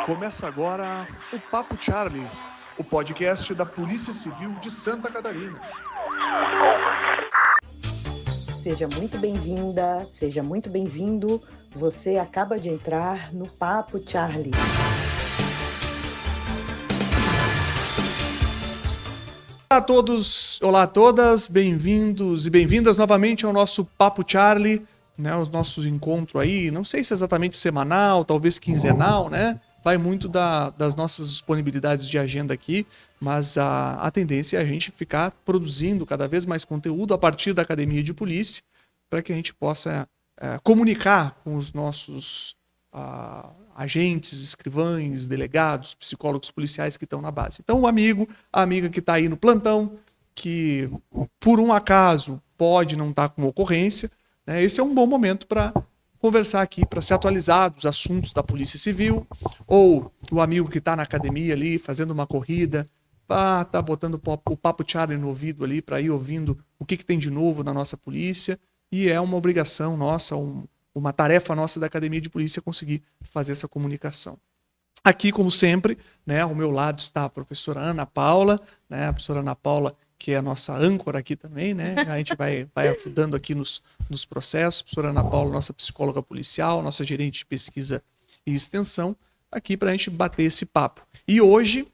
Começa agora o Papo Charlie, o podcast da Polícia Civil de Santa Catarina. Seja muito bem-vinda, seja muito bem-vindo. Você acaba de entrar no Papo Charlie. Olá a todos, olá a todas, bem-vindos e bem-vindas novamente ao nosso Papo Charlie, né? O nosso encontro aí, não sei se é exatamente semanal, talvez quinzenal, né? Vai muito das nossas disponibilidades de agenda aqui, mas a tendência é a gente ficar produzindo cada vez mais conteúdo a partir da Academia de Polícia, para que a gente possa comunicar com os nossos agentes, escrivães, delegados, psicólogos policiais que estão na base. Então, a amiga que está aí no plantão, que por um acaso pode não estar com ocorrência, né, esse é um bom momento para conversar aqui, para se atualizar dos assuntos da Polícia Civil, ou o amigo que está na academia ali, fazendo uma corrida, tá botando o Papo Charlie no ouvido ali, para ir ouvindo o que tem de novo na nossa polícia, e é uma obrigação nossa, uma tarefa nossa da Academia de Polícia conseguir fazer essa comunicação. Aqui, como sempre, né, ao meu lado está a professora Ana Paula, né, a professora Ana Paula, que é a nossa âncora aqui também, né? A gente vai ajudando aqui nos processos. A professora Ana Paula, nossa psicóloga policial, nossa gerente de pesquisa e extensão, aqui para a gente bater esse papo. E hoje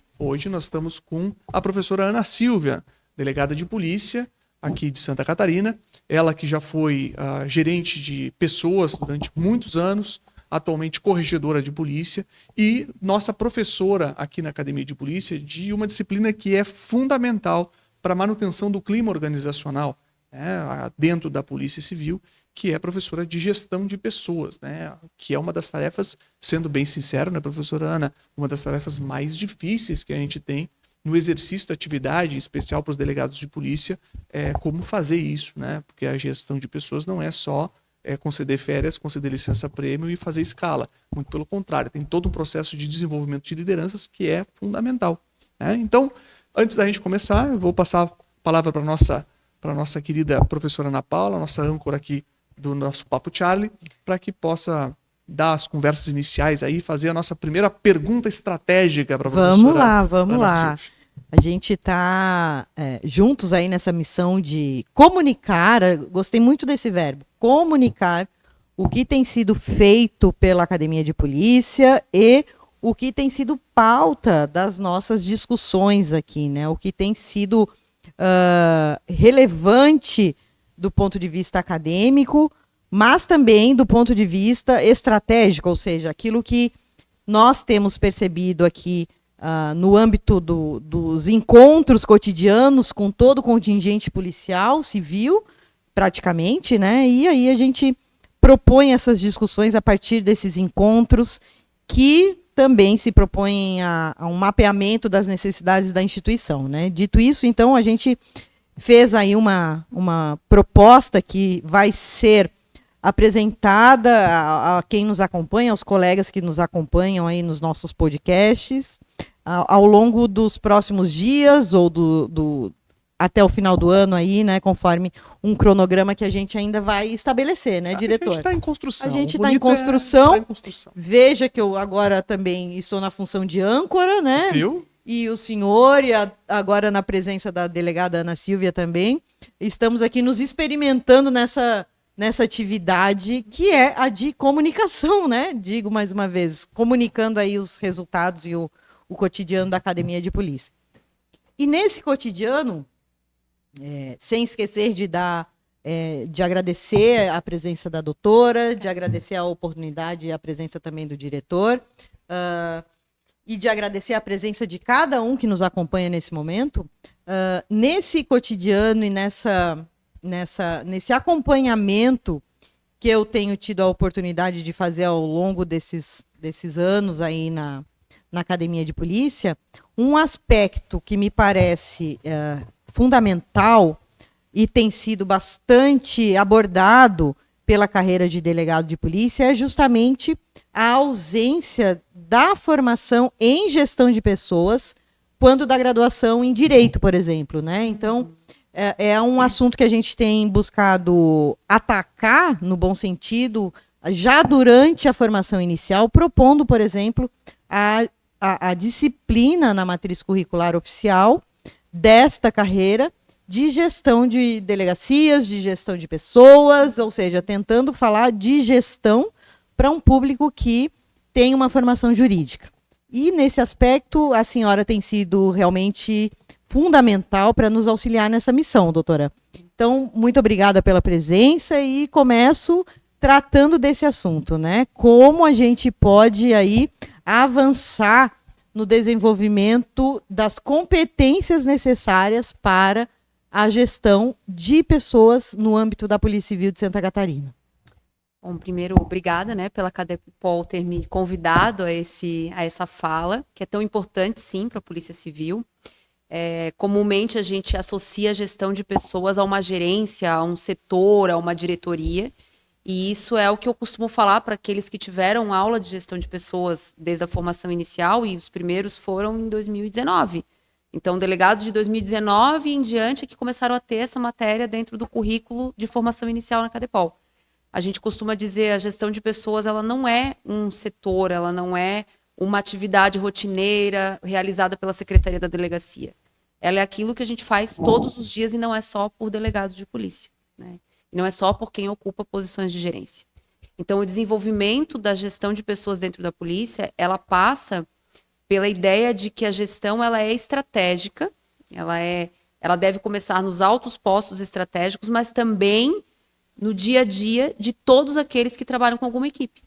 nós estamos com a professora Ana Silvia, delegada de polícia aqui de Santa Catarina. Ela que já foi gerente de pessoas durante muitos anos, atualmente corregedora de polícia e nossa professora aqui na Academia de Polícia de uma disciplina que é fundamental para a manutenção do clima organizacional, né, dentro da Polícia Civil, que é professora de gestão de pessoas, né, que é uma das tarefas, sendo bem sincero, né, professora Ana, uma das tarefas mais difíceis que a gente tem no exercício da atividade, em especial para os delegados de polícia, como fazer isso, né, porque a gestão de pessoas não é só conceder férias, conceder licença-prêmio e fazer escala. Muito pelo contrário, tem todo um processo de desenvolvimento de lideranças que é fundamental, né? Então, antes da gente começar, eu vou passar a palavra para a nossa querida professora Ana Paula, nossa âncora aqui do nosso Papo Charlie, para que possa dar as conversas iniciais aí, fazer a nossa primeira pergunta estratégica para a professora Vamos lá. Silvia. A gente está juntos aí nessa missão de comunicar, gostei muito desse verbo, comunicar o que tem sido feito pela Academia de Polícia e o que tem sido pauta das nossas discussões aqui, né? O que tem sido relevante do ponto de vista acadêmico, mas também do ponto de vista estratégico, ou seja, aquilo que nós temos percebido aqui no âmbito dos encontros cotidianos com todo o contingente policial, civil, praticamente, né? E aí a gente propõe essas discussões a partir desses encontros que também se propõem a um mapeamento das necessidades da instituição, né? Dito isso, então, a gente fez aí uma proposta que vai ser apresentada a quem nos acompanha, aos colegas que nos acompanham aí nos nossos podcasts, ao longo dos próximos dias ou até o final do ano aí, né, conforme um cronograma que a gente ainda vai estabelecer, né, diretor? A gente está em construção. A gente está em construção. Veja que eu agora também estou na função de âncora, né? Viu? E o senhor, e agora na presença da delegada Ana Silvia também, estamos aqui nos experimentando nessa atividade que é a de comunicação, né? Digo mais uma vez, comunicando aí os resultados e o cotidiano da Academia de Polícia. E nesse cotidiano, sem esquecer de agradecer a presença da doutora, de agradecer a oportunidade e a presença também do diretor, e de agradecer a presença de cada um que nos acompanha nesse momento, nesse cotidiano e nesse acompanhamento que eu tenho tido a oportunidade de fazer ao longo desses anos aí na Academia de Polícia, um aspecto que me parece fundamental e tem sido bastante abordado pela carreira de delegado de polícia é justamente a ausência da formação em gestão de pessoas quando da graduação em direito, por exemplo, né? Então, é um assunto que a gente tem buscado atacar, no bom sentido, já durante a formação inicial, propondo, por exemplo, a disciplina na matriz curricular oficial desta carreira de gestão de delegacias, de gestão de pessoas, ou seja, tentando falar de gestão para um público que tem uma formação jurídica. E, nesse aspecto, a senhora tem sido realmente fundamental para nos auxiliar nessa missão, doutora. Então, muito obrigada pela presença e começo tratando desse assunto, né? Como a gente pode aí avançar no desenvolvimento das competências necessárias para a gestão de pessoas no âmbito da Polícia Civil de Santa Catarina. Bom, primeiro, obrigada, né, pela Cadepol ter me convidado a essa fala, que é tão importante, sim, para a Polícia Civil. Comumente a gente associa a gestão de pessoas a uma gerência, a um setor, a uma diretoria, e isso é o que eu costumo falar para aqueles que tiveram aula de gestão de pessoas desde a formação inicial, e os primeiros foram em 2019. Então, delegados de 2019 em diante é que começaram a ter essa matéria dentro do currículo de formação inicial na Cadepol. A gente costuma dizer a gestão de pessoas, ela não é um setor, ela não é uma atividade rotineira realizada pela Secretaria da Delegacia. Ela é aquilo que a gente faz todos os dias e não é só por delegados de polícia, né? E não é só por quem ocupa posições de gerência. Então, o desenvolvimento da gestão de pessoas dentro da polícia, ela passa pela ideia de que a gestão ela é estratégica, ela deve começar nos altos postos estratégicos, mas também no dia a dia de todos aqueles que trabalham com alguma equipe.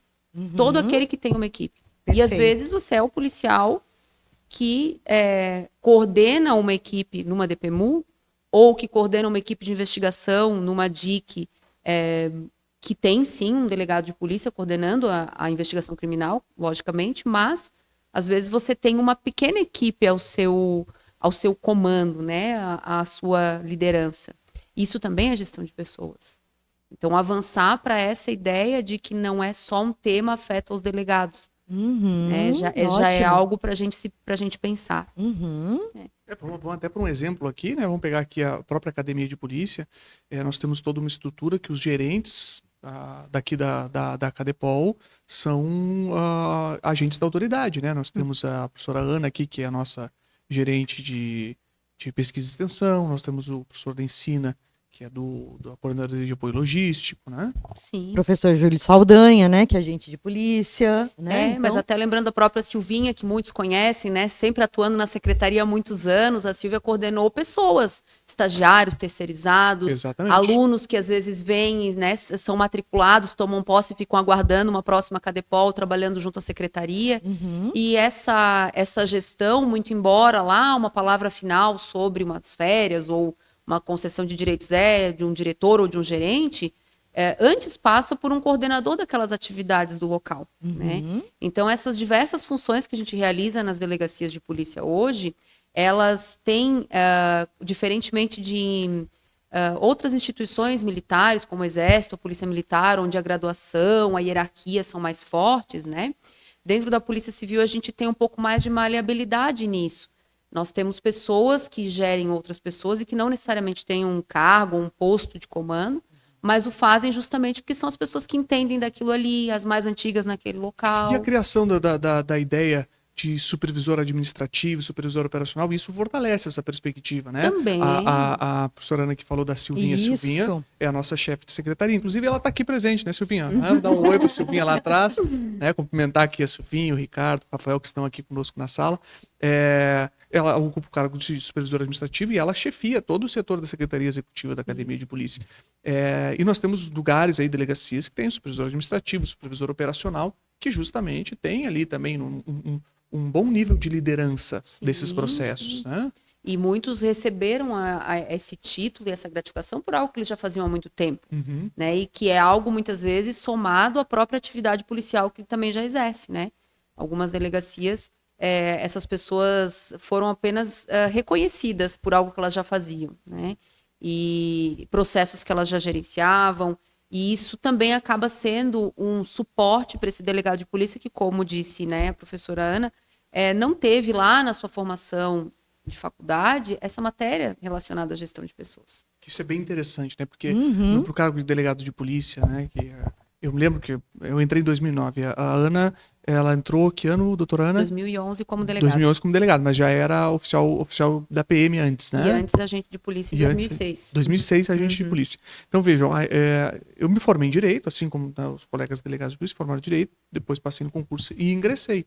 Todo aquele que tem uma equipe. Perfeito. E às vezes você é o policial que coordena uma equipe numa DPMU ou que coordena uma equipe de investigação numa DIC, que tem sim um delegado de polícia coordenando a investigação criminal, logicamente, mas às vezes você tem uma pequena equipe ao seu comando, né, a sua liderança. Isso também é gestão de pessoas. Então, avançar para essa ideia de que não é só um tema afeto aos delegados. Já é algo para a gente pensar. Vamos até para um exemplo aqui, né? Vamos pegar aqui a própria Academia de Polícia. Nós temos toda uma estrutura que os gerentes daqui da Cadepol são agentes da autoridade, né? Nós temos a professora Ana aqui, que é a nossa gerente de pesquisa e extensão. Nós temos o professor da Ensina, que é da Coordenadoria de Apoio Logístico, né? Sim. Professor Júlio Saldanha, né, que é agente de polícia, né? Mas até lembrando a própria Silvinha, que muitos conhecem, né, sempre atuando na secretaria há muitos anos, a Silvia coordenou pessoas, estagiários, terceirizados, Exatamente. alunos que às vezes vêm, né, são matriculados, tomam posse e ficam aguardando uma próxima Cadepol, trabalhando junto à secretaria. E essa gestão, muito embora lá uma palavra final sobre umas férias ou uma concessão de direitos de um diretor ou de um gerente, antes passa por um coordenador daquelas atividades do local, né? Então, essas diversas funções que a gente realiza nas delegacias de polícia hoje, elas têm, diferentemente de outras instituições militares, como o Exército, a Polícia Militar, onde a graduação, a hierarquia são mais fortes, né? Dentro da Polícia Civil, a gente tem um pouco mais de maleabilidade nisso. Nós temos pessoas que gerem outras pessoas e que não necessariamente têm um cargo, um posto de comando, mas o fazem justamente porque são as pessoas que entendem daquilo ali, as mais antigas naquele local. E a criação da ideia de supervisor administrativo, supervisor operacional, isso fortalece essa perspectiva, né? Também. A professora Ana que falou da Silvinha. Isso. Silvinha é a nossa chefe de secretaria. Inclusive, ela está aqui presente, né, Silvinha? Dá um oi para a Silvinha lá atrás, né? Cumprimentar aqui a Silvinha, o Ricardo, o Rafael, que estão aqui conosco na sala. Ela ocupa o cargo de supervisor administrativo e ela chefia todo o setor da Secretaria Executiva da Academia de Polícia. E nós temos lugares aí, delegacias, que tem supervisor administrativo, supervisor operacional, que justamente tem ali também um bom nível de liderança desses processos, né? E muitos receberam esse título e essa gratificação por algo que eles já faziam há muito tempo, né? E que é algo, muitas vezes, somado à própria atividade policial que também já exerce, né? Algumas delegacias, essas pessoas foram apenas reconhecidas por algo que elas já faziam, né? E processos que elas já gerenciavam. E isso também acaba sendo um suporte para esse delegado de polícia que, como disse, né, a professora Ana, não teve lá na sua formação de faculdade essa matéria relacionada à gestão de pessoas. Isso é bem interessante, né? Porque pro cargo de delegado de polícia, né, que Eu me lembro que eu entrei em 2009. A Ana, ela entrou que ano, doutora Ana? 2011 como delegado. 2011 como delegado, mas já era oficial da PM antes, né? E antes agente de polícia em 2006. 2006, agente de polícia. Então, vejam, eu me formei em Direito, assim como os colegas delegados de polícia formaram em Direito, depois passei no concurso e ingressei.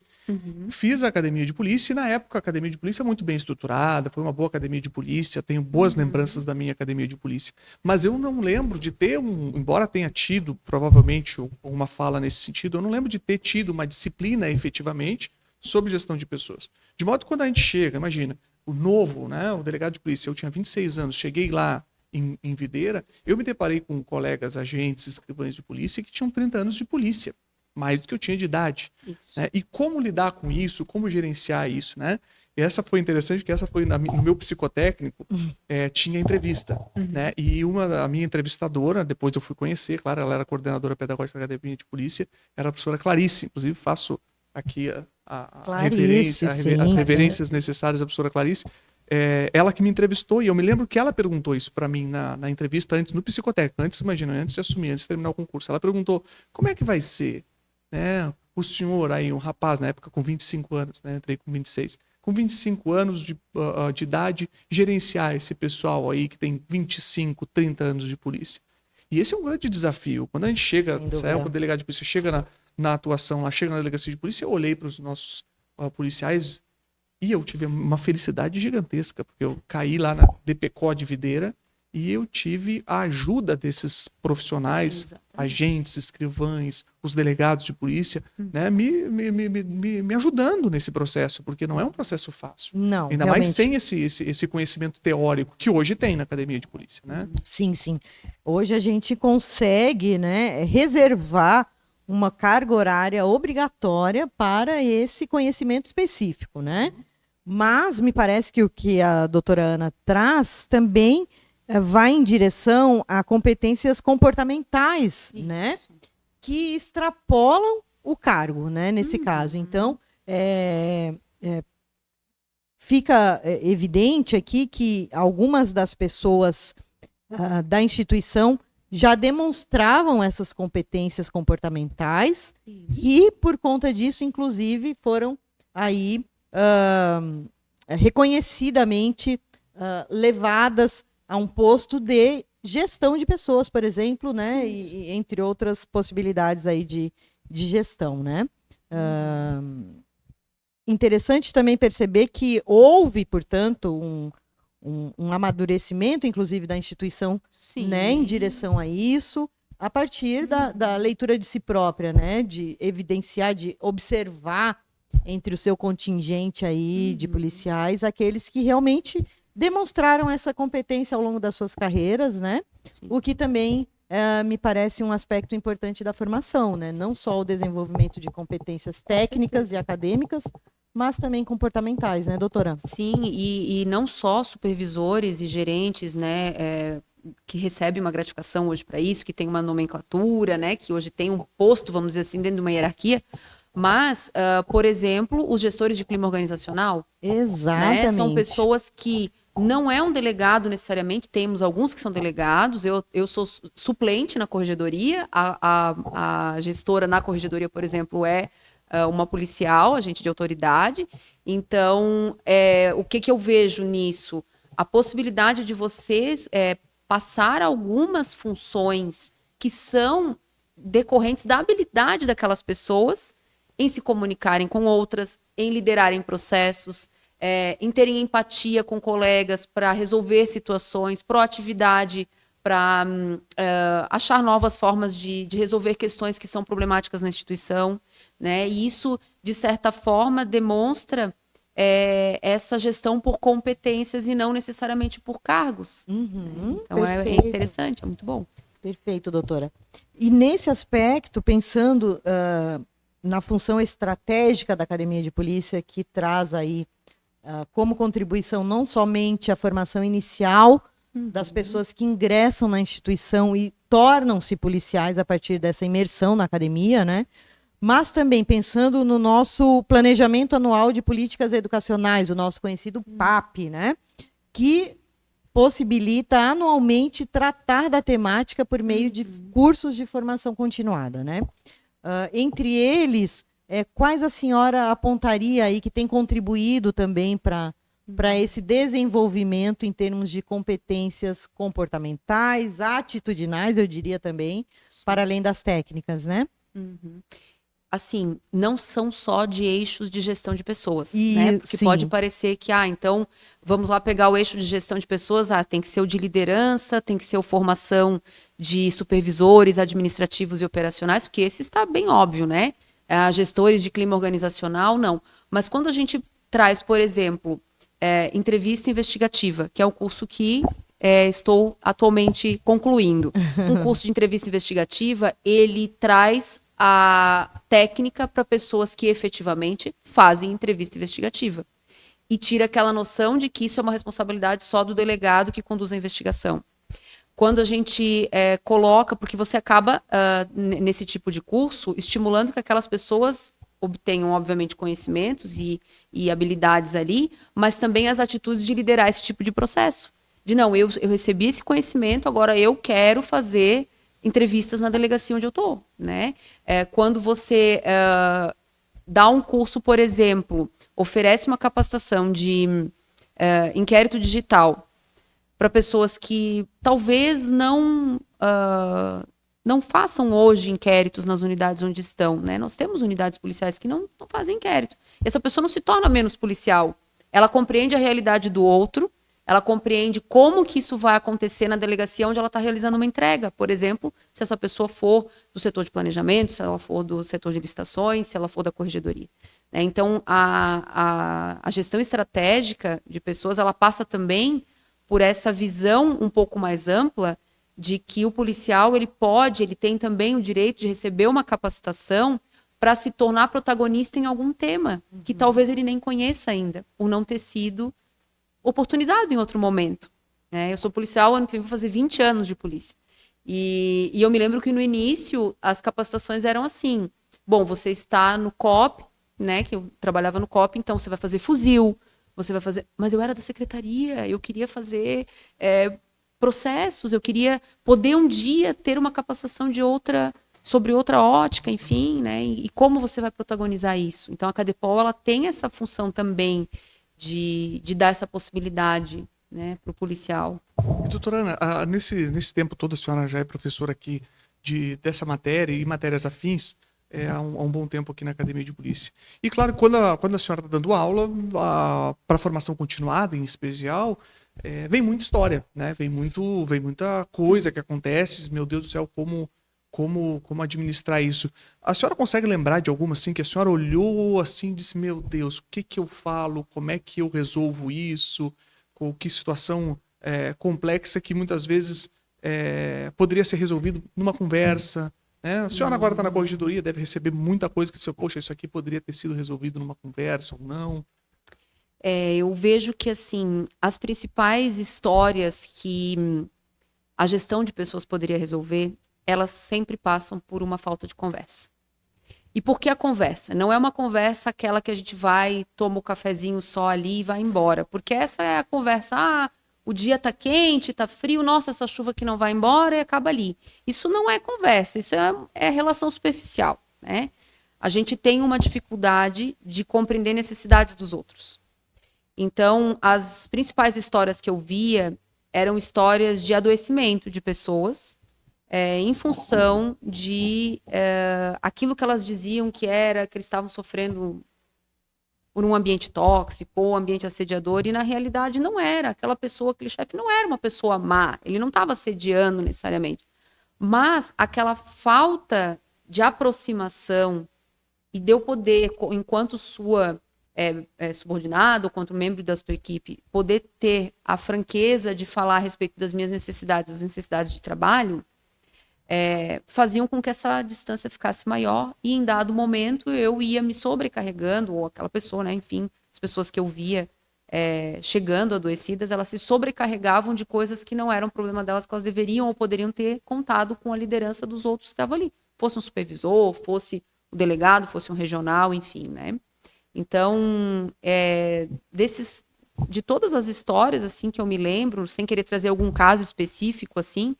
Fiz a academia de polícia e, na época, a academia de polícia é muito bem estruturada, foi uma boa academia de polícia, tenho boas lembranças da minha academia de polícia. Mas eu não lembro de ter embora tenha tido, provavelmente, uma fala nesse sentido, eu não lembro de ter tido uma disciplina, efetivamente, sobre gestão de pessoas. De modo que quando a gente chega, imagina, o novo, né, o delegado de polícia, eu tinha 26 anos, cheguei lá em Videira, eu me deparei com colegas, agentes, escrivães de polícia que tinham 30 anos de polícia, mais do que eu tinha de idade. Né? E como lidar com isso, como gerenciar isso, né? E essa foi interessante, porque essa foi no meu psicotécnico, tinha entrevista, né? E a minha entrevistadora, depois eu fui conhecer, claro, ela era coordenadora pedagógica da Academia de Polícia, era a professora Clarice, inclusive faço aqui as reverências necessárias à professora Clarice. Ela que me entrevistou, e eu me lembro que ela perguntou isso para mim na entrevista antes, no psicotécnico, antes de assumir, antes de terminar o concurso. Ela perguntou, como é que vai ser, né, o senhor aí, um rapaz, na época com 25 anos, né, entrei com 26, com 25 anos de idade, gerenciar esse pessoal aí que tem 25, 30 anos de polícia. E esse é um grande desafio. Quando a gente chega, o delegado de polícia chega na atuação, lá chega na delegacia de polícia, eu olhei para os nossos policiais e eu tive uma felicidade gigantesca, porque eu caí lá na DPCO de Videira e eu tive a ajuda desses profissionais, agentes, escrivães, os delegados de polícia, né, me ajudando nesse processo, porque não é um processo fácil. Não, ainda realmente. mais sem esse conhecimento teórico que hoje tem na academia de polícia, né? Sim, sim. Hoje a gente consegue, né, reservar uma carga horária obrigatória para esse conhecimento específico, né? Mas me parece que o que a doutora Ana traz também vai em direção a competências comportamentais, né? Que extrapolam o cargo, né? Nesse caso. Então, fica evidente aqui que algumas das pessoas da instituição já demonstravam essas competências comportamentais e, por conta disso, inclusive, foram aí reconhecidamente levadas a um posto de gestão de pessoas, por exemplo, né? E entre outras possibilidades aí de gestão, né? Interessante também perceber que houve, portanto, um amadurecimento, inclusive, da instituição, né, em direção a isso, a partir da leitura de si própria, né, de evidenciar, de observar entre o seu contingente aí de policiais aqueles que realmente demonstraram essa competência ao longo das suas carreiras, né, o que também me parece um aspecto importante da formação, né, não só o desenvolvimento de competências técnicas e acadêmicas, mas também comportamentais, né, doutora? Sim, e não só supervisores e gerentes, né, que recebem uma gratificação hoje para isso, que tem uma nomenclatura, né, que hoje tem um posto, vamos dizer assim, dentro de uma hierarquia, mas, por exemplo, os gestores de clima organizacional, exatamente, né, são pessoas que não é um delegado necessariamente, temos alguns que são delegados, eu sou suplente na corregedoria, a gestora na corregedoria, por exemplo, uma policial, agente de autoridade. Então, o que eu vejo nisso? A possibilidade de vocês passar algumas funções que são decorrentes da habilidade daquelas pessoas em se comunicarem com outras, em liderarem processos, em terem empatia com colegas para resolver situações, proatividade para achar novas formas de resolver questões que são problemáticas na instituição, né? E isso, de certa forma, demonstra essa gestão por competências e não necessariamente por cargos. Então, é interessante, é muito bom. Perfeito, doutora. E nesse aspecto, pensando na função estratégica da Academia de Polícia, que traz aí como contribuição não somente a formação inicial das pessoas que ingressam na instituição e tornam-se policiais a partir dessa imersão na academia, né? Mas também pensando no nosso planejamento anual de políticas educacionais, o nosso conhecido PAP, né? Que possibilita anualmente tratar da temática por meio de cursos de formação continuada, né? Entre eles, quais a senhora apontaria aí que tem contribuído também para esse desenvolvimento em termos de competências comportamentais, atitudinais, eu diria também, para além das técnicas, né? Assim, não são só de eixos de gestão de pessoas, né? Porque pode parecer que, então, vamos lá pegar o eixo de gestão de pessoas, tem que ser o de liderança, tem que ser o formação de supervisores administrativos e operacionais, porque esse está bem óbvio, né? Gestores de clima organizacional, não. Mas quando a gente traz, por exemplo, entrevista investigativa, que é o curso que estou atualmente concluindo. Um curso de entrevista investigativa, ele traz a técnica para pessoas que efetivamente fazem entrevista investigativa. E tira aquela noção de que isso é uma responsabilidade só do delegado que conduz a investigação. Quando a gente coloca, porque você acaba, nesse tipo de curso, estimulando que aquelas pessoas obtenham, obviamente, conhecimentos e habilidades ali, mas também as atitudes de liderar esse tipo de processo. De não, eu recebi esse conhecimento, agora eu quero fazer entrevistas na delegacia onde eu estou, né? Quando você dá um curso, por exemplo, oferece uma capacitação de inquérito digital para pessoas que talvez não façam hoje inquéritos nas unidades onde estão, né? Nós temos unidades policiais que não fazem inquérito. Essa pessoa não se torna menos policial. Ela compreende a realidade do outro, ela compreende como que isso vai acontecer na delegacia onde ela está realizando uma entrega. Por exemplo, se essa pessoa for do setor de planejamento, se ela for do setor de licitações, se ela for da corregedoria. Então, a gestão estratégica de pessoas, ela passa também por essa visão um pouco mais ampla de que o policial, ele tem também o direito de receber uma capacitação para se tornar protagonista em algum tema, que talvez ele nem conheça ainda, por não ter sido oportunizado em outro momento. Eu sou policial, ano que vem vou fazer 20 anos de polícia. E eu me lembro que no início as capacitações eram assim: bom, você está no COP, né, que eu trabalhava no COP, então você vai fazer fuzil, você vai fazer... Mas eu era da secretaria, eu queria fazer processos, eu queria poder um dia ter uma capacitação sobre outra ótica, enfim, né, e como você vai protagonizar isso. Então a Cadepol, ela tem essa função também de dar essa possibilidade, né, para o policial. E, doutora Ana, nesse tempo todo a senhora já é professora aqui dessa matéria e matérias afins há um bom tempo aqui na Academia de Polícia. E claro, quando a senhora está dando aula, para a formação continuada em especial, vem muita história, né? Vem muita coisa que acontece, meu Deus do céu, como administrar isso. A senhora consegue lembrar de alguma assim que a senhora olhou assim e disse, meu Deus, o que eu falo, como é que eu resolvo isso, que situação complexa que muitas vezes poderia ser resolvido numa conversa, né? A senhora agora está na corregedoria, deve receber muita coisa que poxa, isso aqui poderia ter sido resolvido numa conversa ou não. Eu vejo que assim, as principais histórias que a gestão de pessoas poderia resolver, elas sempre passam por uma falta de conversa. E por que a conversa? Não é uma conversa aquela que a gente vai, toma o cafezinho só ali e vai embora. Porque essa é a conversa, o dia tá quente, tá frio, nossa, essa chuva que não vai embora e acaba ali. Isso não é conversa, isso é relação superficial, né? A gente tem uma dificuldade de compreender necessidades dos outros. Então, as principais histórias que eu via eram histórias de adoecimento de pessoas, em função de aquilo que elas diziam que eles estavam sofrendo por um ambiente tóxico ou um ambiente assediador, e na realidade não era. Aquela pessoa, aquele chefe não era uma pessoa má, ele não estava assediando necessariamente. Mas aquela falta de aproximação e de eu poder, enquanto sua subordinado, ou quanto membro da sua equipe, poder ter a franqueza de falar a respeito das minhas necessidades, das necessidades de trabalho, faziam com que essa distância ficasse maior, e em dado momento eu ia me sobrecarregando, ou aquela pessoa, né, enfim, as pessoas que eu via chegando adoecidas, elas se sobrecarregavam de coisas que não eram problema delas, que elas deveriam ou poderiam ter contado com a liderança dos outros que estavam ali. Fosse um supervisor, fosse o delegado, fosse um regional, enfim, né? Então, desses de todas as histórias, assim, que eu me lembro, sem querer trazer algum caso específico, assim,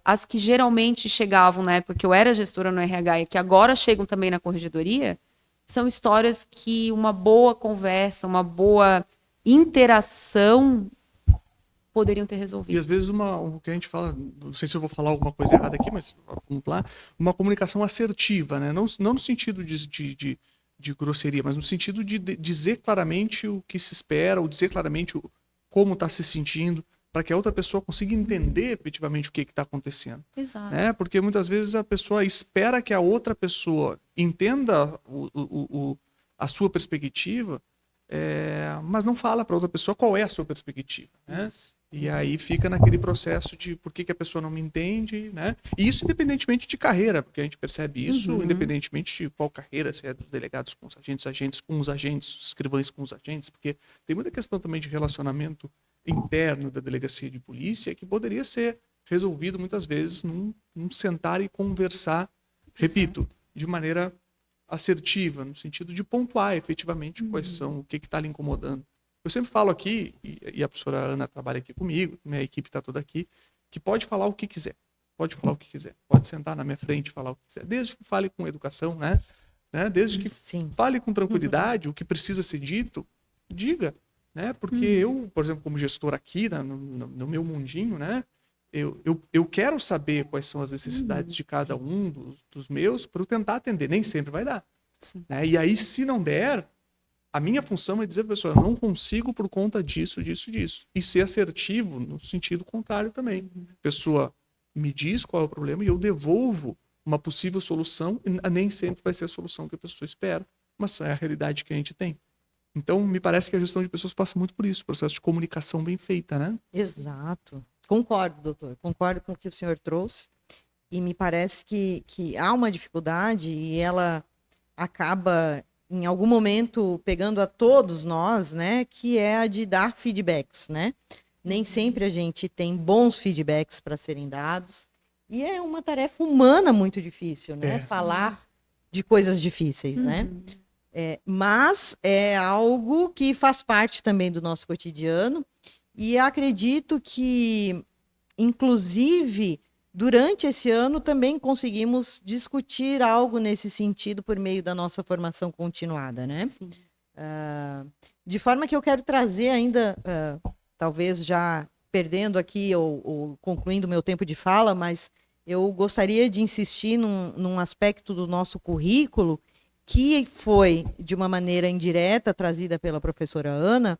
as que geralmente chegavam na época que eu era gestora no RH e que agora chegam também na corregedoria, são histórias que uma boa conversa, uma boa interação poderiam ter resolvido. E às vezes o que a gente fala, não sei se eu vou falar alguma coisa errada aqui, mas vamos lá, uma comunicação assertiva, né? Não no sentido de grosseria, mas no sentido de dizer claramente o que se espera, ou dizer claramente como está se sentindo, para que a outra pessoa consiga entender efetivamente o que está acontecendo. Exato. Né? Porque muitas vezes a pessoa espera que a outra pessoa entenda a sua perspectiva, mas não fala para outra pessoa qual é a sua perspectiva. Né? E aí fica naquele processo de por que a pessoa não me entende, né? E isso independentemente de carreira, porque a gente percebe isso independentemente de qual carreira, se é dos delegados com os agentes com os agentes, os escrivães com os agentes, porque tem muita questão também de relacionamento interno da delegacia de polícia que poderia ser resolvido muitas vezes num sentar e conversar, repito, de maneira assertiva, no sentido de pontuar efetivamente quais são, o que está lhe incomodando. Eu sempre falo aqui, e a professora Ana trabalha aqui comigo, minha equipe está toda aqui, que pode falar o que quiser. Pode falar o que quiser. Pode sentar na minha frente e falar o que quiser. Desde que fale com educação, né? Desde que fale com tranquilidade o que precisa ser dito, diga. Né? Porque eu, por exemplo, como gestor aqui, no meu mundinho, né? Eu quero saber quais são as necessidades de cada um dos meus para eu tentar atender. Nem sempre vai dar. Né? E aí, se não der, a minha função é dizer para a pessoa, eu não consigo por conta disso. E ser assertivo no sentido contrário também. A pessoa me diz qual é o problema e eu devolvo uma possível solução. E nem sempre vai ser a solução que a pessoa espera, mas é a realidade que a gente tem. Então, me parece que a gestão de pessoas passa muito por isso, processo de comunicação bem feita, né? Exato. Concordo, doutor. Concordo com o que o senhor trouxe. E me parece que há uma dificuldade e ela acaba, em algum momento, pegando a todos nós, né? Que é a de dar feedbacks, né? Nem sempre a gente tem bons feedbacks para serem dados. E é uma tarefa humana muito difícil, né? Falar de coisas difíceis, né? Mas é algo que faz parte também do nosso cotidiano e acredito que, inclusive, durante esse ano também conseguimos discutir algo nesse sentido por meio da nossa formação continuada, né? Sim. De forma que eu quero trazer ainda, talvez já perdendo aqui ou concluindo meu tempo de fala, mas eu gostaria de insistir num aspecto do nosso currículo que foi, de uma maneira indireta, trazida pela professora Ana,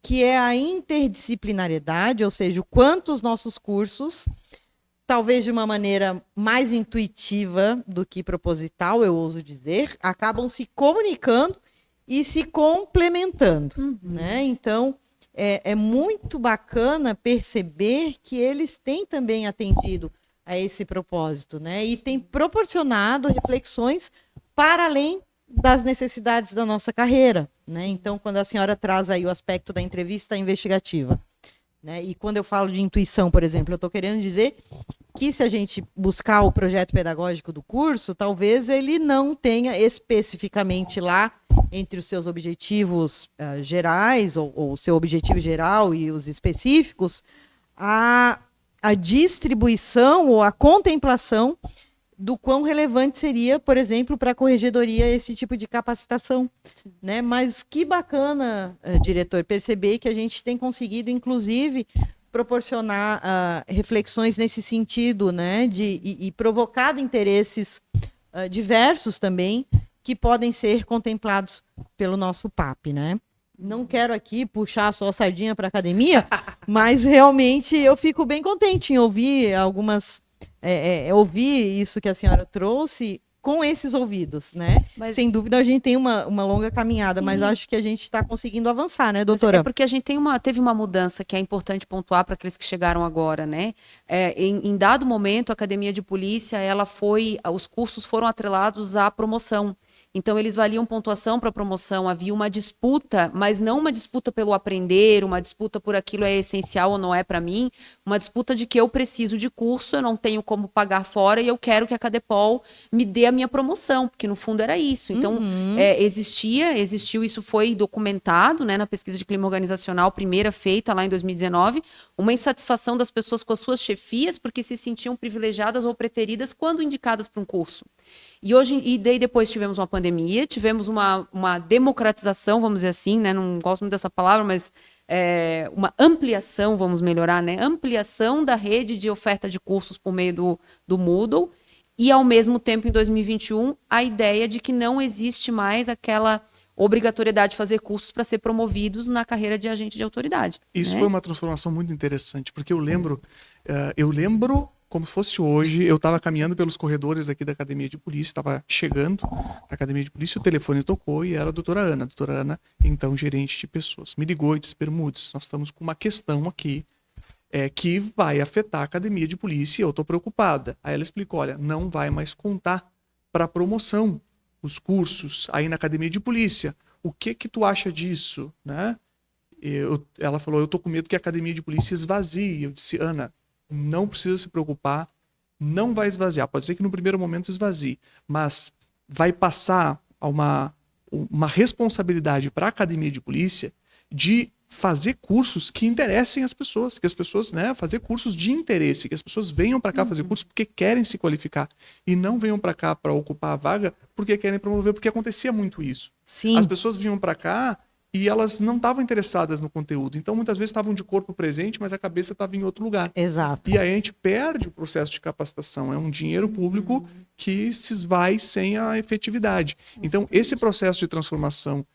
que é a interdisciplinariedade, ou seja, o quanto os nossos cursos, talvez de uma maneira mais intuitiva do que proposital, eu ouso dizer, acabam se comunicando e se complementando. Né? Então, é muito bacana perceber que eles têm também atendido a esse propósito, né? E têm proporcionado reflexões para além das necessidades da nossa carreira, né? Então, quando a senhora traz aí o aspecto da entrevista investigativa, né? E quando eu falo de intuição, por exemplo, eu estou querendo dizer que se a gente buscar o projeto pedagógico do curso, talvez ele não tenha especificamente lá, entre os seus objetivos gerais, ou o seu objetivo geral e os específicos, a distribuição ou a contemplação do quão relevante seria, por exemplo, para a corregedoria esse tipo de capacitação. Né? Mas que bacana, diretor, perceber que a gente tem conseguido, inclusive, proporcionar reflexões nesse sentido, né? E provocado interesses diversos também, que podem ser contemplados pelo nosso PAP. Né? Não quero aqui puxar só a sardinha para a academia, mas realmente eu fico bem contente em ouvir ouvir isso que a senhora trouxe com esses ouvidos, né? Mas, sem dúvida a gente tem uma longa caminhada, sim, mas acho que a gente está conseguindo avançar, né, doutora? Mas é porque a gente teve uma mudança que é importante pontuar para aqueles que chegaram agora, né? Em dado momento, a Academia de Polícia, os cursos foram atrelados à promoção. Então, eles valiam pontuação para promoção, havia uma disputa, mas não uma disputa pelo aprender, uma disputa por aquilo é essencial ou não é para mim, uma disputa de que eu preciso de curso, eu não tenho como pagar fora e eu quero que a Cadepol me dê a minha promoção, porque no fundo era isso. Então, existiu, isso foi documentado, né, na pesquisa de clima organizacional, primeira feita lá em 2019, uma insatisfação das pessoas com as suas chefias porque se sentiam privilegiadas ou preteridas quando indicadas para um curso. E daí depois tivemos uma pandemia, tivemos uma democratização, vamos dizer assim, né? Não gosto muito dessa palavra, mas uma ampliação, vamos melhorar, né? Ampliação da rede de oferta de cursos por meio do Moodle. E, ao mesmo tempo, em 2021, a ideia de que não existe mais aquela obrigatoriedade de fazer cursos para ser promovidos na carreira de agente de autoridade. Isso, né? foi uma transformação muito interessante, porque eu lembro como fosse hoje, eu estava caminhando pelos corredores aqui da Academia de Polícia, estava chegando na Academia de Polícia, o telefone tocou e era a doutora Ana, então gerente de pessoas. Me ligou e disse: Bermudes, nós estamos com uma questão aqui que vai afetar a Academia de Polícia e eu estou preocupada. Aí ela explicou: olha, não vai mais contar para promoção os cursos aí na Academia de Polícia. O que tu acha disso? Né? Ela falou: eu estou com medo que a Academia de Polícia esvazie. Eu disse: Ana, não precisa se preocupar, não vai esvaziar. Pode ser que no primeiro momento esvazie, mas vai passar uma responsabilidade para a Academia de Polícia de fazer cursos que interessem as pessoas, que as pessoas, né, fazer cursos de interesse, que as pessoas venham para cá fazer curso porque querem se qualificar e não venham para cá para ocupar a vaga porque querem promover, porque acontecia muito isso. Sim. As pessoas vinham para cá e elas não estavam interessadas no conteúdo. Então, muitas vezes estavam de corpo presente, mas a cabeça estava em outro lugar. Exato. E aí a gente perde o processo de capacitação. É um dinheiro público que se esvai sem a efetividade. Então, esse processo de transformação,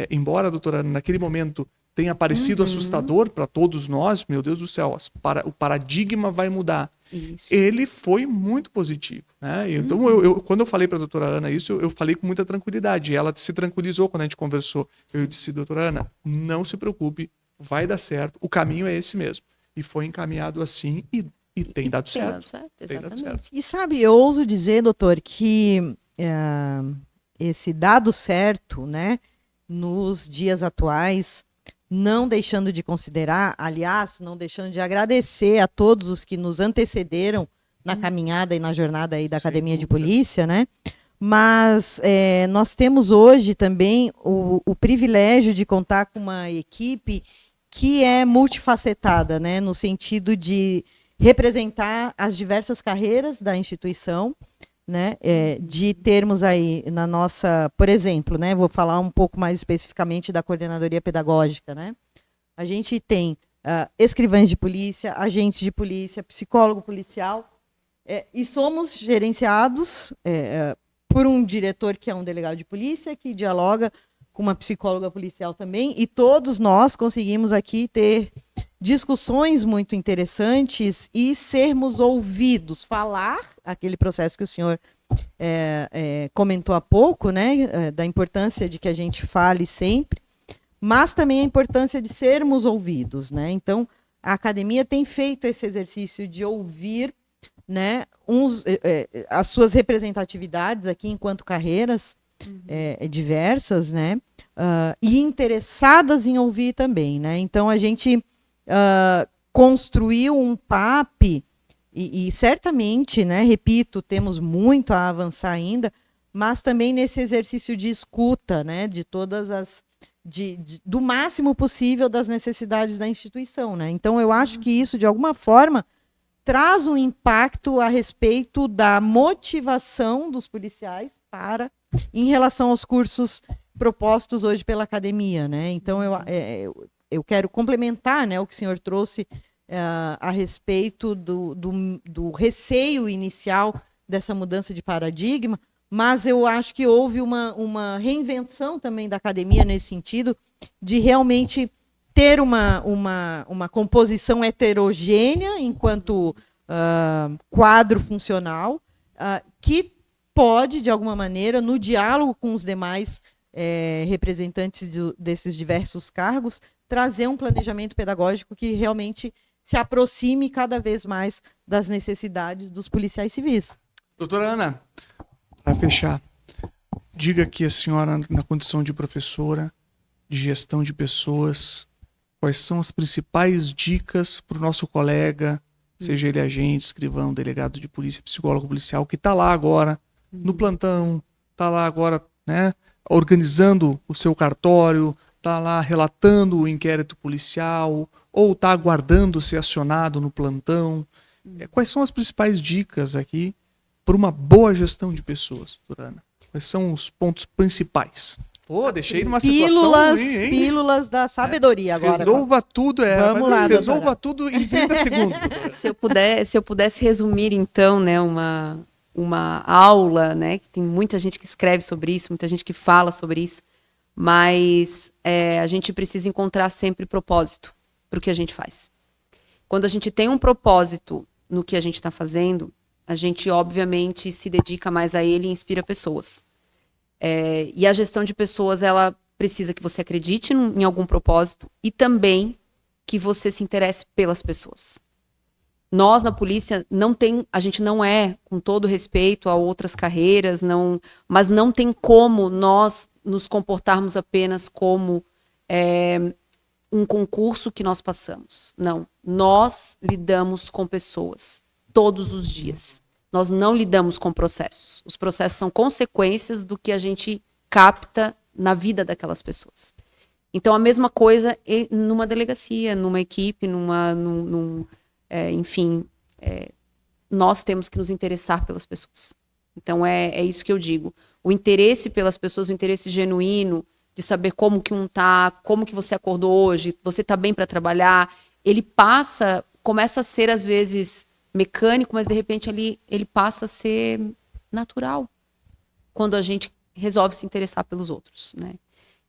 embora, doutora, naquele momento tenha parecido assustador para todos nós, meu Deus do céu, o paradigma vai mudar. Isso. Ele foi muito positivo. Né? Então, quando eu falei para a doutora Ana isso, eu falei com muita tranquilidade. Ela se tranquilizou quando a gente conversou. Sim. Eu disse: doutora Ana, não se preocupe, vai dar certo, o caminho é esse mesmo. E foi encaminhado assim e tem dado certo. Tem dado certo, exatamente. E sabe, eu ouso dizer, doutor, que esse dado certo, né, nos dias atuais, não deixando de considerar, aliás, não deixando de agradecer a todos os que nos antecederam na caminhada e na jornada aí da Academia de Polícia, né? Mas nós temos hoje também o privilégio de contar com uma equipe que é multifacetada, né? No sentido de representar as diversas carreiras da instituição, né? De termos aí na nossa, por exemplo, né? Vou falar um pouco mais especificamente da coordenadoria pedagógica, né? A gente tem escrivães de polícia, agentes de polícia, psicólogo policial, e somos gerenciados por um diretor que é um delegado de polícia, que dialoga com uma psicóloga policial também, e todos nós conseguimos aqui ter discussões muito interessantes e sermos ouvidos, falar aquele processo que o senhor comentou há pouco, né, da importância de que a gente fale sempre, mas também a importância de sermos ouvidos, né? Então, a academia tem feito esse exercício de ouvir, né, as suas representatividades aqui enquanto carreiras diversas, né, e interessadas em ouvir também, né? Então, a gente construiu um PAP e certamente, né, repito, temos muito a avançar ainda, mas também nesse exercício de escuta, né, de todas as do máximo possível das necessidades da instituição, né? Então eu acho que isso de alguma forma traz um impacto a respeito da motivação dos policiais em relação aos cursos propostos hoje pela academia, né? Então eu quero complementar, né, o que o senhor trouxe a respeito do receio inicial dessa mudança de paradigma, mas eu acho que houve uma reinvenção também da academia nesse sentido, de realmente ter uma composição heterogênea enquanto quadro funcional, que pode, de alguma maneira, no diálogo com os demais representantes desses diversos cargos, trazer um planejamento pedagógico que realmente se aproxime cada vez mais das necessidades dos policiais civis. Doutora Ana, para fechar, diga aqui a senhora, na condição de professora, de gestão de pessoas, quais são as principais dicas para o nosso colega, seja ele agente, escrivão, delegado de polícia, psicólogo policial, que está lá agora no plantão, está lá agora, né, organizando o seu cartório, está lá relatando o inquérito policial, ou está aguardando ser acionado no plantão. Quais são as principais dicas aqui para uma boa gestão de pessoas, doutora Ana? Quais são os pontos principais? Pô, deixei numa situação ruim, hein? Pílulas da sabedoria agora. Resolva tudo, Vamos lá, resolva doutora. tudo em 30 segundos. doutora. Se eu pudesse resumir, então, né, uma aula, né, que tem muita gente que escreve sobre isso, muita gente que fala sobre isso, mas a gente precisa encontrar sempre propósito para o que a gente faz. Quando a gente tem um propósito no que a gente está fazendo, a gente, obviamente, se dedica mais a ele e inspira pessoas. E a gestão de pessoas, ela precisa que você acredite em algum propósito e também que você se interesse pelas pessoas. Nós, na polícia, a gente não é, com todo respeito a outras carreiras, mas não tem como nós nos comportarmos apenas como um concurso que nós passamos. Não, nós lidamos com pessoas todos os dias. Nós não lidamos com processos. Os processos são consequências do que a gente capta na vida daquelas pessoas. Então, a mesma coisa numa delegacia, numa equipe, enfim, nós temos que nos interessar pelas pessoas. Então, é isso que eu digo. O interesse pelas pessoas, o interesse genuíno de saber como que como que você acordou hoje, você está bem para trabalhar, ele começa a ser, às vezes, mecânico, mas de repente ele passa a ser natural quando a gente resolve se interessar pelos outros, né?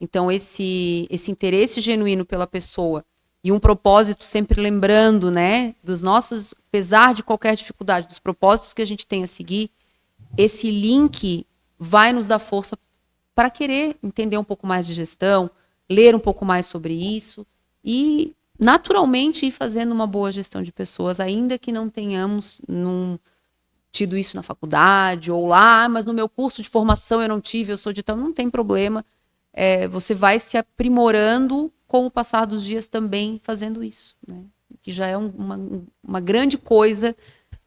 Então esse interesse genuíno pela pessoa e um propósito, sempre lembrando, né, dos nossos, apesar de qualquer dificuldade, dos propósitos que a gente tem a seguir, esse link vai nos dar força para querer entender um pouco mais de gestão, ler um pouco mais sobre isso e naturalmente ir fazendo uma boa gestão de pessoas, ainda que não tenhamos tido isso na faculdade, ou lá, mas no meu curso de formação eu não tive, eu sou de tal, não tem problema. Você vai se aprimorando com o passar dos dias também fazendo isso, né? Que já é uma grande coisa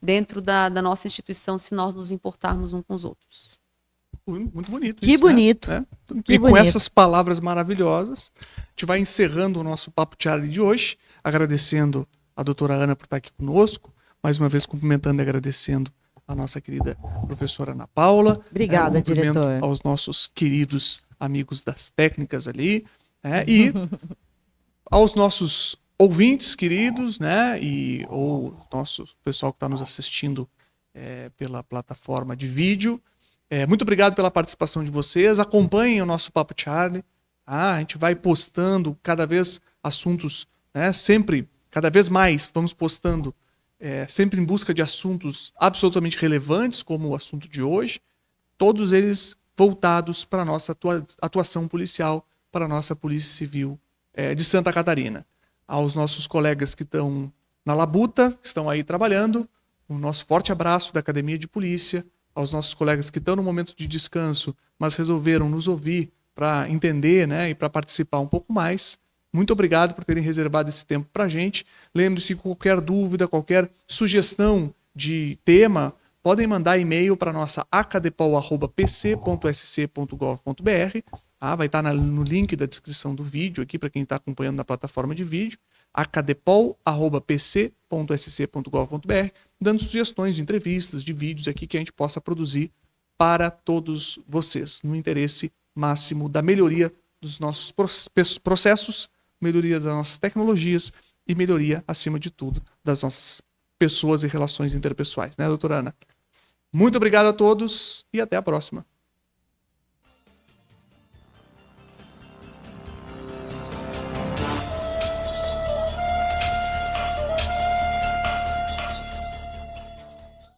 dentro da nossa instituição, se nós nos importarmos uns com os outros. Muito bonito. Que isso, bonito. Né? Que E com bonito. essas palavras maravilhosas, a gente vai encerrando o nosso Papo Charlie de hoje, agradecendo a doutora Ana por estar aqui conosco, mais uma vez cumprimentando e agradecendo a nossa querida professora Ana Paula. Obrigada, cumprimento diretor. aos nossos queridos amigos das técnicas ali, e aos nossos ouvintes queridos, né, ou nosso pessoal que está nos assistindo pela plataforma de vídeo. Muito obrigado pela participação de vocês. Acompanhem o nosso Papo Charlie. A gente vai postando cada vez assuntos, né, sempre, cada vez mais, vamos postando sempre em busca de assuntos absolutamente relevantes, como o assunto de hoje, todos eles voltados para a nossa atuação policial, para a nossa Polícia Civil de Santa Catarina. Aos nossos colegas que estão na labuta, que estão aí trabalhando, o nosso forte abraço da Academia de Polícia. Aos nossos colegas que estão no momento de descanso, mas resolveram nos ouvir para entender, né, e para participar um pouco mais. Muito obrigado por terem reservado esse tempo para a gente. Lembre-se, qualquer dúvida, qualquer sugestão de tema, podem mandar e-mail para a nossa acadepol@pc.sc.gov.br. Vai estar no link da descrição do vídeo aqui, para quem está acompanhando na plataforma de vídeo, acadepol@pc.sc.gov.br, dando sugestões de entrevistas, de vídeos aqui que a gente possa produzir para todos vocês, no interesse máximo da melhoria dos nossos processos, melhoria das nossas tecnologias e melhoria, acima de tudo, das nossas pessoas e relações interpessoais, né, doutora Ana? Muito obrigado a todos e até a próxima.